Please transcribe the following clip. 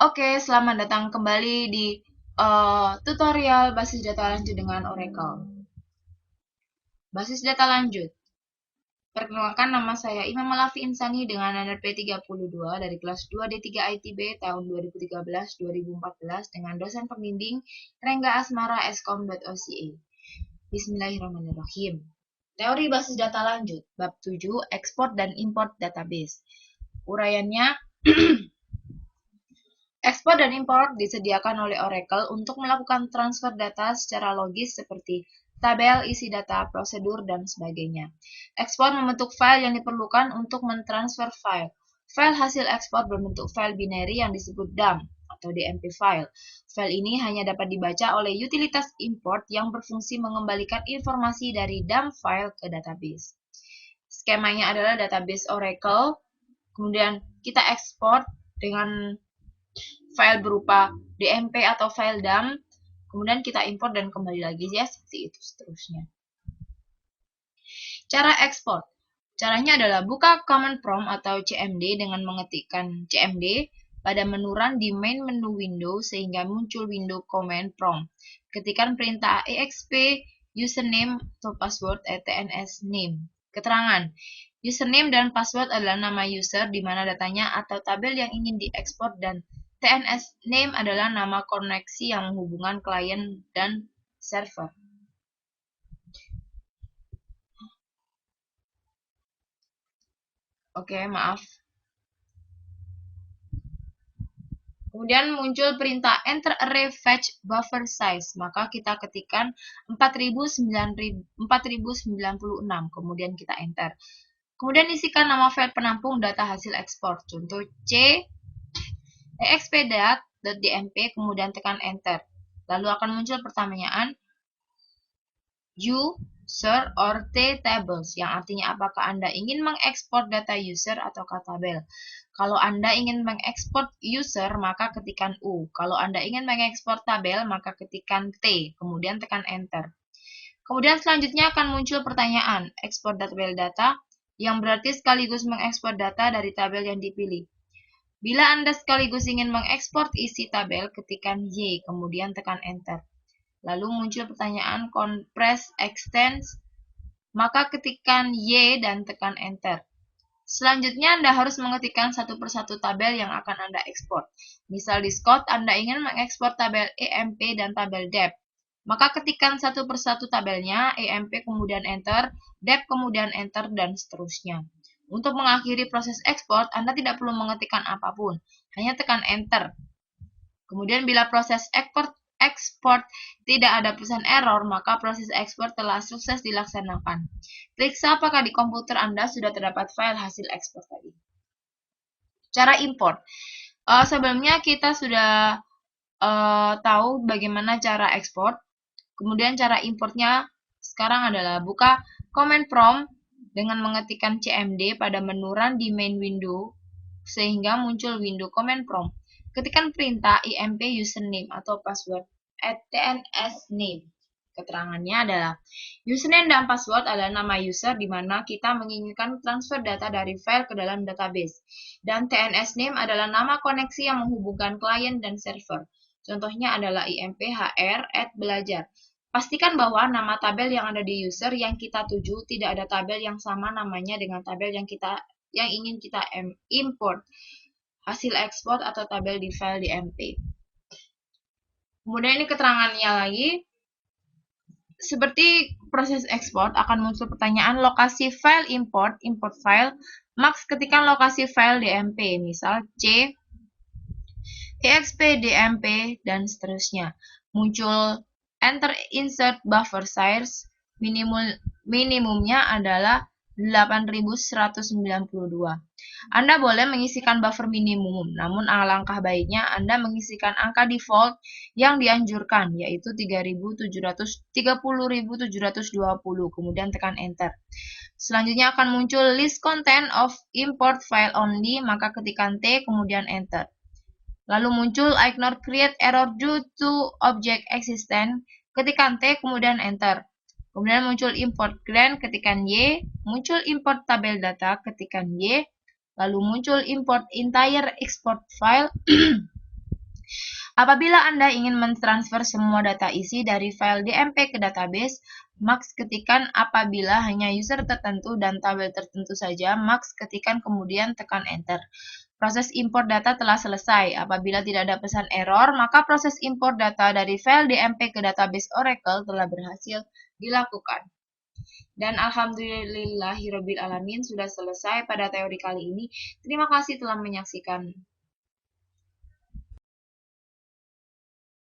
Oke, selamat datang kembali di tutorial basis data lanjut dengan Oracle. Basis data lanjut. Perkenalkan, nama saya Imam Malafi Insani dengan NR P32 dari kelas 2D3 ITB tahun 2013-2014 dengan dosen pembimbing Rengga Asmara Eskom.OCA. Bismillahirrahmanirrahim. Teori basis data lanjut, bab 7, ekspor dan import database. Uraiannya, ekspor dan impor disediakan oleh Oracle untuk melakukan transfer data secara logis seperti tabel, isi data, prosedur, dan sebagainya. Ekspor membentuk file yang diperlukan untuk mentransfer file. File hasil ekspor berbentuk file binary yang disebut dump atau DMP file. File ini hanya dapat dibaca oleh utilitas import yang berfungsi mengembalikan informasi dari dump file ke database. Skemanya adalah database Oracle, kemudian kita ekspor dengan file berupa DMP atau file dump, kemudian kita import dan kembali lagi ya, seperti itu seterusnya. Cara ekspor. Caranya adalah buka command prompt atau CMD dengan mengetikkan CMD pada menu run di main menu window sehingga muncul window command prompt. Ketikkan perintah exp username atau password tns name. Keterangan. Username dan password adalah nama user di mana datanya atau tabel yang ingin diekspor dan TNS name adalah nama koneksi yang menghubungkan klien dan server. Oke, maaf. Kemudian muncul perintah enter array fetch buffer size, maka kita ketikkan 4096, kemudian kita enter. Kemudian isikan nama file penampung data hasil ekspor, contoh C exp.dmp, kemudian tekan enter. Lalu akan muncul pertanyaan user or T tables, yang artinya apakah Anda ingin mengekspor data user atau tabel. Kalau Anda ingin mengekspor user, maka ketikkan U. Kalau Anda ingin mengekspor tabel, maka ketikkan T, kemudian tekan enter. Kemudian selanjutnya akan muncul pertanyaan ekspor tabel data, yang berarti sekaligus mengekspor data dari tabel yang dipilih. Bila Anda sekaligus ingin mengekspor isi tabel, ketikkan Y, kemudian tekan enter. Lalu muncul pertanyaan compress extends, maka ketikkan Y dan tekan enter. Selanjutnya Anda harus mengetikkan satu persatu tabel yang akan Anda ekspor. Misal di Scott Anda ingin mengekspor tabel EMP dan tabel dep. Maka ketikkan satu persatu tabelnya, EMP kemudian enter, dep kemudian enter, dan seterusnya. Untuk mengakhiri proses ekspor, Anda tidak perlu mengetikkan apapun, hanya tekan enter. Kemudian bila proses ekspor tidak ada pesan error, maka proses ekspor telah sukses dilaksanakan. Periksa apakah di komputer Anda sudah terdapat file hasil ekspor tadi. Cara import. Sebelumnya kita sudah tahu bagaimana cara ekspor. Kemudian cara importnya sekarang adalah buka command prompt dengan mengetikkan CMD pada menu run di main window sehingga muncul window command prompt. Ketikkan perintah imp username atau password @tns name. Keterangannya adalah username dan password adalah nama user di mana kita menginginkan transfer data dari file ke dalam database, dan TNS name adalah nama koneksi yang menghubungkan klien dan server. Contohnya adalah imphr@belajar. Pastikan bahwa nama tabel yang ada di user yang kita tuju tidak ada tabel yang sama namanya dengan tabel yang ingin kita import hasil ekspor atau tabel di file DMP. Kemudian ini keterangannya lagi. Seperti proses ekspor akan muncul pertanyaan lokasi file import file, maks ketikkan lokasi file DMP, misal C, exp DMP, dan seterusnya. Muncul enter insert buffer size, minimumnya adalah 8192. Anda boleh mengisikan buffer minimum, namun alangkah baiknya Anda mengisikan angka default yang dianjurkan, yaitu 30.720, kemudian tekan enter. Selanjutnya akan muncul list content of import file only, maka ketikkan T, kemudian enter. Lalu muncul ignore create error due to object existent, ketikkan T, kemudian enter. Kemudian muncul import grant, ketikkan Y, muncul import tabel data, ketikkan Y, lalu muncul import entire export file, Apabila Anda ingin mentransfer semua data isi dari file DMP ke database, Max ketikkan apabila hanya user tertentu dan tabel tertentu saja, Max ketikkan kemudian tekan Enter. Proses import data telah selesai. Apabila tidak ada pesan error, maka proses import data dari file DMP ke database Oracle telah berhasil dilakukan. Dan alhamdulillahirabbil alamin sudah selesai pada teori kali ini. Terima kasih telah menyaksikan.